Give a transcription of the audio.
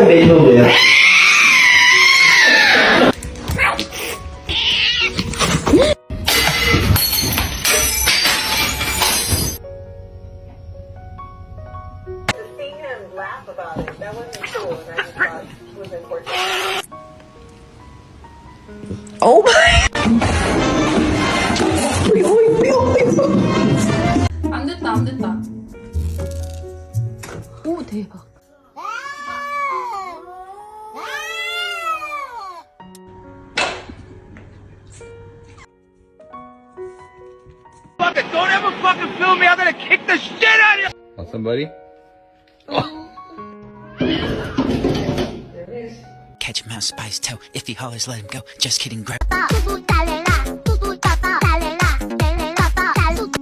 Beethoven. See him laugh about it. That wasn't cool, and I just thought it was important. Oh my. 안 됐다, 안 됐다. 오, 대박. Don't ever fucking film me. I'm gonna kick the shit out of you. Want somebody? Catch him out, spice toe. If he hollers, let him go. Just kidding, grab. Dale